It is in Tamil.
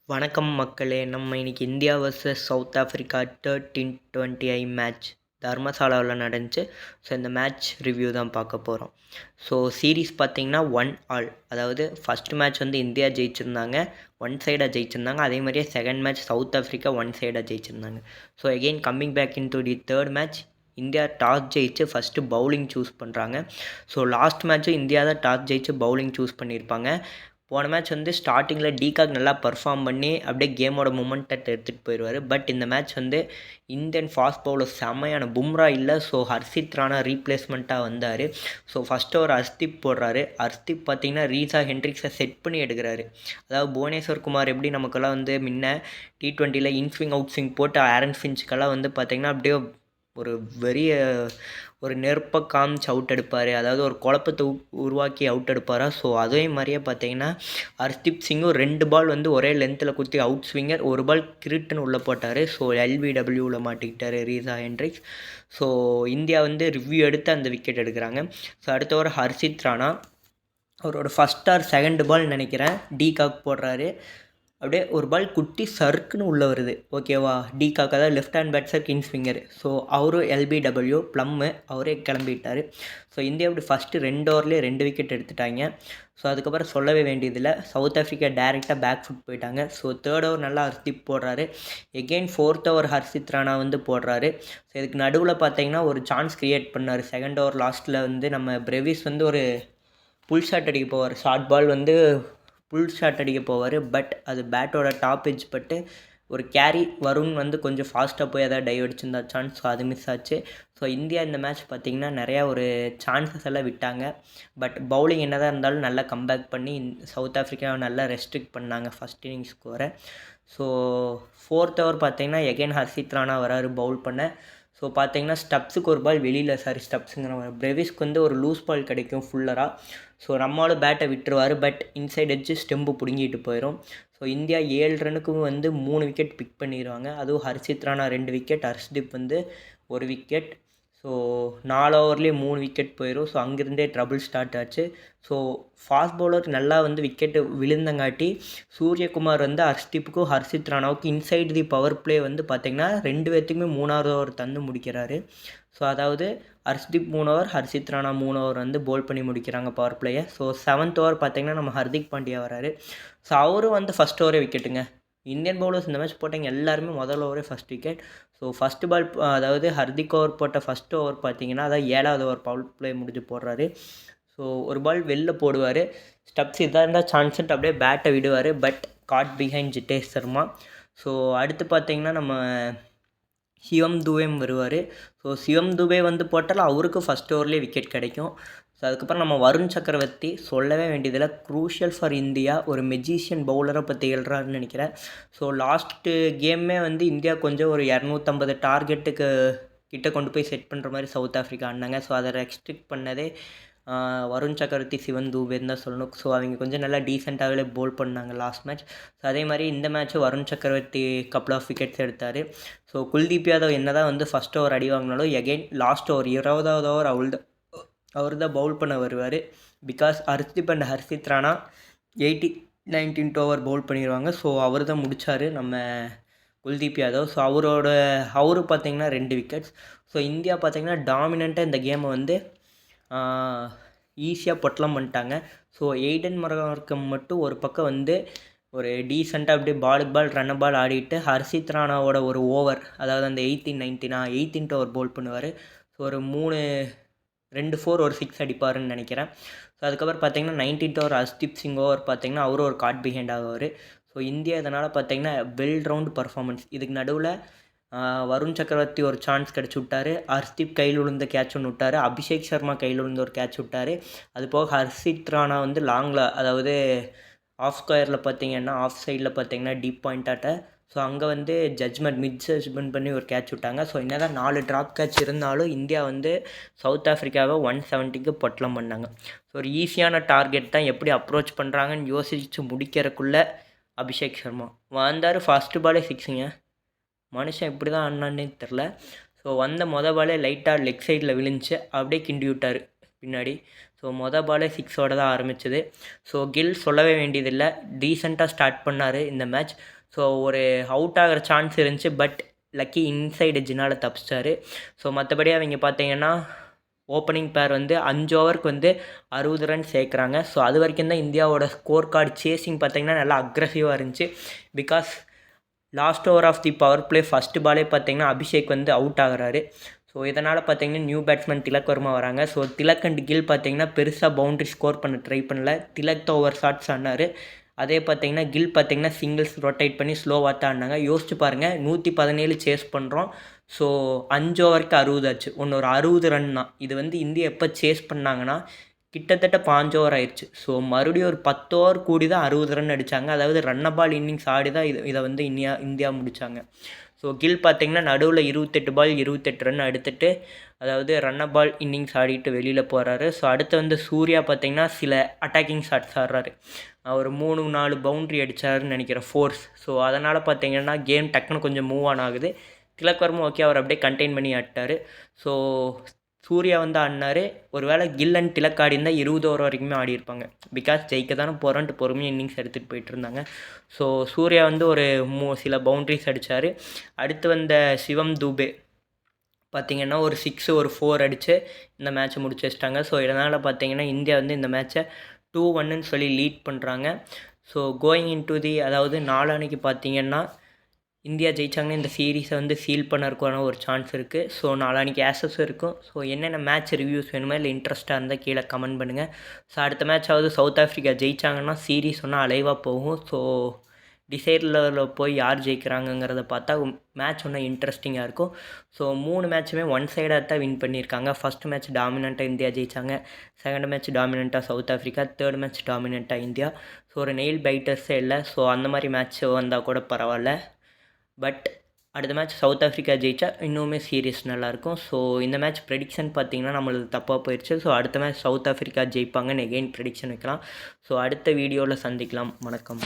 வணக்கம் மக்களே. நம்ம இன்னைக்கு India versus South Africa T20I match தர்மசாலாவில் நடந்துச்சு. ஸோ இந்த மேட்ச் ரிவ்யூ தான் பார்க்க போகிறோம். ஸோ சீரீஸ் பார்த்திங்கன்னா 1-all, அதாவது ஃபஸ்ட் மேட்ச் வந்து இந்தியா ஜெயிச்சிருந்தாங்க, ஒன் சைடாக ஜெயிச்சிருந்தாங்க. அதே மாதிரியே second match South Africa one சைடாக ஜெயிச்சிருந்தாங்க. So again coming back in to the third match, India toss ஜெயிச்சு ஃபஸ்ட்டு பவுலிங் சூஸ் பண்ணுறாங்க. ஸோ லாஸ்ட் மேட்ச்சும் இந்தியா தான் டாஸ் ஜெயிச்சு பவுலிங் சூஸ் பண்ணியிருப்பாங்க. போன மேட்ச் வந்து ஸ்டார்டிங்கில் டிகாக் நல்லா பர்ஃபார்ம் பண்ணி அப்படியே கேமோட மொமெண்டத்தை எடுத்துகிட்டு போயிடுவார். பட் இந்த மேட்ச் வந்து இந்தியன் ஃபாஸ்ட் பவுலர் செம்மையான பும்ரா இல்லை. ஸோ ஹர்ஷித் ராணா ரீப்ளேஸ்மெண்ட்டாக வந்தார். ஸோ ஃபஸ்ட்டு ஒரு ஹர்ஷ்தீப் போடுறாரு. ஹர்ஷ்தீப் பார்த்திங்கன்னா ரீசா ஹென்ட்ரிக்ஸை செட் பண்ணி எடுக்கிறாரு. அதாவது புவனேஸ்வர் குமார் எப்படி நமக்கெல்லாம் வந்து முன்ன T20யில் இன்ஸ்விங் அவுட் ஸ்விங் போட்டு ஆரன் ஃபின்ச்சுக்கெல்லாம் வந்து பார்த்திங்கன்னா அப்படியே ஒரு பெரிய ஒரு நெருப்பை காமிச்சு அவுட் எடுப்பார், அதாவது ஒரு குழப்பத்தை உருவாக்கி அவுட் எடுப்பாரா. ஸோ அதே மாதிரியே பார்த்தீங்கன்னா ஹர்ஷ்தீப் சிங்கும் 2 பால் வந்து ஒரே லென்த்தில் குத்தி அவுட் ஸ்விங்கர், ஒரு பால் கிரிட்டுன்னு உள்ளே போட்டார். ஸோ LBWவில் மாட்டிக்கிட்டார் ரீசா ஹென்ட்ரிக்ஸ். ஸோ இந்தியா வந்து ரிவ்யூ எடுத்து அந்த விக்கெட் எடுக்கிறாங்க. ஸோ அடுத்த ஒரு ஹர்ஷித் ராணா அவரோட ஃபஸ்ட் ஆர் செகண்ட் பால் நினைக்கிறேன், டிகாக் போடுறாரு. அப்படியே ஒரு பால் குட்டி சர்க்குன்னு உள்ளே வருது, ஓகேவா. டிகாக் அதாவது லெஃப்ட் ஹேண்ட் பேட்ஸர் கிங்ஸ் ஃபிங்கர். ஸோ அவரும் LBW ப்ளம்மு அவரே கிளம்பிட்டார். ஸோ இந்தியா அப்படி ஃபஸ்ட்டு 2 ஓவர்லேயே 2 விக்கெட் எடுத்துட்டாங்க. ஸோ அதுக்கப்புறம் சொல்லவே வேண்டியதில்லை, சவுத் ஆஃப்ரிக்கா டேரெக்டாக பேக் ஃபுட் போயிட்டாங்க. ஸோ தேர்ட் ஓவர் நல்லா ஹர்ஷ்தீப் போடுறாரு. Again fourth over Harshit Rana வந்து போடுறாரு. ஸோ இதுக்கு நடுவில் பார்த்தீங்கன்னா ஒரு சான்ஸ் க்ரியேட் பண்ணார். செகண்ட் ஓவர் லாஸ்ட்டில் வந்து நம்ம பிரேவிஸ் வந்து ஒரு புல் ஷாட் அடிக்க போவார். ஷார்ட் பால் வந்து புல் ஷாட் அடிக்க போவார். பட் அது பேட்டோட டாப் எட்ஜ் பட்டு ஒரு கேரி வருண் வந்து கொஞ்சம் ஃபாஸ்ட்டாக போய் எதாவது டைவ் அடிச்சிருந்தா சான்ஸ். ஸோ அது மிஸ் ஆச்சு. ஸோ இந்தியா இந்த மேட்ச் பார்த்திங்கன்னா நிறையா ஒரு சான்சஸ் எல்லாம் விட்டாங்க. பட் பவுலிங் என்ன தான் இருந்தாலும் நல்லா கம்பேக் பண்ணி சவுத் ஆஃப்ரிக்காவை நல்லா ரெஸ்ட்ரிக்ட் பண்ணாங்க ஃபஸ்ட் இன்னிங்ஸ் ஸ்கோரை. ஸோ ஃபோர்த் ஓவர் பார்த்திங்கன்னா எகெயின் ஹர்ஷித் ராணா வராரு பவுல் பண்ண. ஸோ பார்த்தீங்கன்னா ஸ்டப்ஸுக்கு ஒரு பால் வெளியில், ஸ்டப்ஸுங்கிற பிரேவிஸ்க்கு வந்து ஒரு லூஸ் பால் கிடைக்கும் ஃபுல்லராக. ஸோ நம்மளும் பேட்டை விட்டுருவார். பட் இன்சைட் எட்ஜு ஸ்டெம்பு பிடுங்கிட்டு போயிடும். ஸோ இந்தியா 7 ரனுக்கும் வந்து 3 விக்கெட் பிக் பண்ணிடுவாங்க. அதுவும் ஹர்ஷித் ராணா 2 விக்கெட், ஹர்ஷ்தீப் வந்து 1 விக்கெட். ஸோ 4 ஓவர்லேயே 3 விக்கெட் போயிடும். ஸோ அங்கேருந்தே ட்ரபிள் ஸ்டார்ட் ஆச்சு. ஸோ ஃபாஸ்ட் பவுலர் நல்லா வந்து விக்கெட்டு விழுந்தங்காட்டி சூரியகுமார் வந்து ஹர்ஷ்தீப்புக்கும் ஹர்ஷித் ராணாவுக்கும் இன்சைட் தி பவர் பிளே வந்து பார்த்திங்கன்னா 2 பேர்த்துக்குமே 3வது ஓவர் தந்து முடிக்கிறாரு. ஸோ அதாவது ஹர்ஷ்தீப் 3 ஓவர், ஹர்ஷித் ராணா 3 ஓவர் வந்து போல் பண்ணி முடிக்கிறாங்க பவர் பிளேயை. ஸோ 7th ஓவர் பார்த்திங்கன்னா நம்ம ஹர்திக் பாண்டியா வராரு. ஸோ அவரும் வந்து ஃபஸ்ட் ஓவரே விக்கெட்டுங்க. இந்தியன் பவுலர்ஸ் இந்த மேட்ச் போட்டவங்க எல்லாருமே முதல் ஓவரே ஃபஸ்ட் விக்கெட். ஸோ ஃபஸ்ட்டு பால் அதாவது ஹர்திக் ஓவர் போட்ட ஃபஸ்ட் ஓவர் பார்த்திங்கன்னா அதாவது 7வது ஓவர் பவர் பிளே முடிஞ்சு போடுறாரு. ஸோ ஒரு பால் வெளில போடுவார். ஸ்டப்ஸ் இதாக இருந்தால் சான்ஸ்ன்ட்டு அப்படியே பேட்டை விடுவார். But caught behind Jitesh Sharma. So அடுத்து பார்த்திங்கன்னா நம்ம சிவம் துபேவும் வருவார். ஸோ சிவம் துபே வந்து போட்டாலும் அவருக்கு ஃபஸ்ட் ஓவர்லேயே விக்கெட் கிடைக்கும். ஸோ அதுக்கப்புறம் நம்ம வருண் சக்கரவர்த்தி சொல்லவே வேண்டியதில்லை, க்ரூஷியல் ஃபார் இந்தியா, ஒரு மெஜிஷியன் பவுலரை பற்றி எழுறாருன்னு நினைக்கிறேன். ஸோ லாஸ்ட்டு கேமே வந்து இந்தியா கொஞ்சம் ஒரு 250 டார்கெட்டுக்கு கிட்ட கொண்டு போய் செட் பண்ணுற மாதிரி சவுத் ஆஃப்ரிக்கா ஆடினாங்க. ஸோ அதை ரெஸ்ட்ரிக்ட் பண்ணதே வருண் சக்கரவர்த்தி, சிவன் துபேன்னு தான் சொல்லணும். ஸோ அவங்க கொஞ்சம் நல்லா டீசெண்டாகவே போல் பண்ணாங்க லாஸ்ட் மேட்ச். ஸோ அதே மாதிரி இந்த மேட்ச்சு வருண் சக்கரவர்த்தி கப்புள் ஆஃப் விக்கெட்ஸ் எடுத்தார். ஸோ குல்தீப் யாதவ் என்ன தான் வந்து ஃபஸ்ட் ஓவர் அடி வாங்கினாலும் எகெயின் லாஸ்ட் ஓவர் 20வது ஓவர் அவர் தான் பவுல் பண்ண வருவார். Because Harshdeep and Harshit Rana 19th over Pavul பண்ணிடுவாங்க. ஸோ அவர் தான் முடித்தார் நம்ம குல்தீப் யாதவ். ஸோ அவரு பார்த்திங்கன்னா 2 விக்கெட்ஸ். ஸோ இந்தியா பார்த்திங்கன்னா டாமினண்ட்டாக இந்த கேமை வந்து ஈஸியாக பொட்டலம் பண்ணிட்டாங்க. ஸோ எய்டன் மரகம் மட்டும் ஒரு பக்கம் வந்து ஒரு டீசெண்டாக அப்படியே பாலுக்கு பால் ரன்ன பால் ஆடிட்டு ஹர்ஷித் ராணாவோட ஒரு ஓவர், அதாவது அந்த 18th ஓவர் பவுல் பண்ணுவார். ஸோ ஒரு 2 4 ஒரு 6 அடிப்பாருன்னு நினைக்கிறேன். ஸோ அதுக்கப்புறம் பார்த்திங்கன்னா 19th over Harshdeep Singh over பார்த்திங்கன்னா அவரும் ஒரு காட் பிஹைண்ட் ஆகுவார். ஸோ இந்தியா இதனால் பார்த்திங்கன்னா வெல் ரவுண்ட் பர்ஃபார்மன்ஸ். இதுக்கு நடுவில் வருண் சக்கரவர்த்தி ஒரு சான்ஸ் கிடச்சி விட்டார். ஹர்ஷ்தீப் கையில் விழுந்த கேட்ச் ஒன்று விட்டார். அபிஷேக் சர்மா கையில் விழுந்த ஒரு கேட்ச் விட்டார். அது போக ஹர்ஷித் ராணா வந்து லாங்கில், அதாவது ஆஃப் ஸ்கொயரில் பார்த்திங்கன்னா ஆஃப் சைடில் பார்த்திங்கன்னா டீப் பாயிண்டாட்ட. ஸோ அங்கே வந்து மிட் ஜட்ஜ்மெண்ட் பண்ணி ஒரு கேட்ச் விட்டாங்க. ஸோ என்ன தான் 4 ட்ராப் கேட்ச் இருந்தாலும் இந்தியா வந்து சவுத் ஆஃப்ரிக்காவை 170க்கு பொட்டலம் பண்ணாங்க. ஸோ ஒரு ஈஸியான டார்கெட் தான், எப்படி அப்ரோச் பண்ணுறாங்கன்னு யோசித்து முடிக்கிறக்குள்ளே அபிஷேக் சர்மா வந்தார். ஃபஸ்ட்டு பாலே 6ங்க. மனுஷன் இப்படி தான் ஆடினான்னே தெரில. ஸோ வந்த பாலே லைட்டாக லெக் சைடில் விழுந்துச்சு, அப்படியே கிண்டி விட்டார் பின்னாடி. ஸோ பாலே 6ஓட தான் ஆரம்பிச்சது. ஸோ கில் சொல்லவே வேண்டியதில்லை, டீசெண்டாக ஸ்டார்ட் பண்ணார் இந்த மேட்ச். ஸோ ஒரு அவுட் ஆகிற சான்ஸ் இருந்துச்சு, பட் லக்கி இன்சைடு எட்ஜினால் தப்பிச்சிட்டாரு. ஸோ மற்றபடி அவங்க பார்த்தீங்கன்னா ஓப்பனிங் பேர் வந்து 5 ஓவருக்கு வந்து 60 ரன் சேர்க்குறாங்க. ஸோ அது வரைக்கும் தான் இந்தியாவோட ஸ்கோர் கார்டு சேசிங் பார்த்தீங்கன்னா நல்லா அக்ரெசிவாக இருந்துச்சு. Because last over of the power play first பாலே பார்த்தீங்கன்னா அபிஷேக் வந்து அவுட் ஆகிறாரு. ஸோ இதனால் பார்த்தீங்கன்னா நியூ பேட்ஸ்மேன் திலக் வர்மா வராங்க. ஸோ திலக் அண்ட் கில் பார்த்தீங்கன்னா பெருசாக பவுண்ட்ரி ஸ்கோர் பண்ண ட்ரை பண்ணல. திலக் தான் ஓவர் ஷாட்ஸ் ஆனார். அதே பார்த்தீங்கன்னா கில் பார்த்தீங்கன்னா சிங்கிள்ஸ் ரொட்டேட் பண்ணி ஸ்லோவாக தான் ஆடினாங்க. யோசிச்சு பாருங்கள், 117 சேஸ் பண்ணுறோம். ஸோ 5 ஓவருக்கு 60 ஆச்சு. ஒரு 60 ரன் தான். இது வந்து இந்தியா எப்போ சேஸ் பண்ணாங்கன்னா கிட்டத்தட்ட 5 ஓவர் ஆயிடுச்சு. ஸோ மறுபடியும் ஒரு 10 ஓவர் கூடி தான் 60 ரன் அடித்தாங்க. அதாவது ரன்னபால் இன்னிங்ஸ் ஆடி தான் இதை வந்து இந்தியா முடித்தாங்க. ஸோ கில் பார்த்தீங்கன்னா நடுவில் 28 பால் 28 ரன் எடுத்துகிட்டு, அதாவது ரன்னபால் இன்னிங்ஸ் ஆடிட்டு வெளியில் போகிறாரு. ஸோ அடுத்து வந்து சூர்யா பார்த்தீங்கன்னா சில அட்டாக்கிங் ஷாட்ஸ் ஆடுறாரு. அவர் 3-4 பவுண்ட்ரி அடித்தாருன்னு நினைக்கிறேன், ஃபோர்ஸ். ஸோ அதனால் பார்த்தீங்கன்னா கேம் டக்குன்னு கொஞ்சம் மூவ் ஆன் ஆகுது. திலக் வர்மா ஓகே, அவர் அப்படியே கண்டெயின் பண்ணி ஆட்டார். ஸோ சூர்யா வந்து ஆடினார். ஒரு வேளை கில் அண்ட் திலக் ஆடி இருந்தால் 20 ஓவர் வரைக்குமே ஆடி இருப்பாங்க. பிகாஸ் ஜெயிக்க தானே போகிறோன்ட்டு பொறுமையாக இன்னிங்ஸ் எடுத்துகிட்டு போயிட்டு இருந்தாங்க. ஸோ சூர்யா வந்து ஒரு சில பவுண்ட்ரிஸ் அடித்தார். அடுத்து வந்த சிவம் தூபே பார்த்திங்கன்னா ஒரு 6 ஒரு 4 அடித்து இந்த மேட்ச்சை முடிச்சு வச்சிட்டாங்க. ஸோ இதனால் பார்த்திங்கன்னா இந்தியா வந்து இந்த மேட்ச்சை 2-1ன்னு சொல்லி லீட் பண்ணுறாங்க. ஸோ கோயிங் இன் டு தி, அதாவது நாளான்னைக்கு பார்த்திங்கன்னா இந்தியா ஜெயிச்சாங்கன்னா இந்த சீரீஸை வந்து சீல் பண்ணறதுக்கான ஒரு சான்ஸ் இருக்குது. ஸோ நாளான்னைக்கு ஆசஸ் இருக்கும். ஸோ என்னென்ன மேட்ச் ரிவ்யூஸ் வேணுமோ இல்லை இன்ட்ரெஸ்ட்டாக இருந்தால் கீழே கமெண்ட் பண்ணுங்கள். ஸோ அடுத்த மேட்சாவது சவுத் ஆஃப்ரிக்கா ஜெயிச்சாங்கன்னா சீரீஸ் ஒன்றா அலைவாக போகும். ஸோ டிசைடில் போய் யார் ஜெயிக்கிறாங்கங்கிறத பார்த்தா மேட்ச் ஒன்றா இன்ட்ரெஸ்டிங்காக இருக்கும். ஸோ 3 மேட்சுமே ஒன் சைடாக தான் வின் பண்ணியிருக்காங்க. ஃபஸ்ட் மேட்ச் டாமினண்ட்டாக இந்தியா ஜெயித்தாங்க. செகண்ட் மேட்ச் டாமினண்ட்டாக சவுத் ஆஃப்ரிக்கா. தேர்ட் மேட்ச் டாமினண்ட்டாக இந்தியா. ஸோ ஒரு நெயில் பைட்டர்ஸே இல்லை. ஸோ அந்த மாதிரி மேட்ச் வந்தால் கூட பரவாயில்ல. பட் அடுத்த மேட்ச் சவுத் ஆஃப்ரிக்கா ஜெயிச்சா இன்னுமே சீரியஸ் நல்லாயிருக்கும். ஸோ இந்த மேட்ச் ப்ரெடிக்ஷன் பார்த்திங்கன்னா நம்மளுக்கு தப்பாக போயிடுச்சு. ஸோ அடுத்த மேட்ச் சவுத் ஆஃப்ரிக்கா ஜெயிப்பாங்கன்னு எகெயின் ப்ரெடிக்ஷன் வைக்கலாம். ஸோ அடுத்த வீடியோவில் சந்திக்கலாம். வணக்கம்.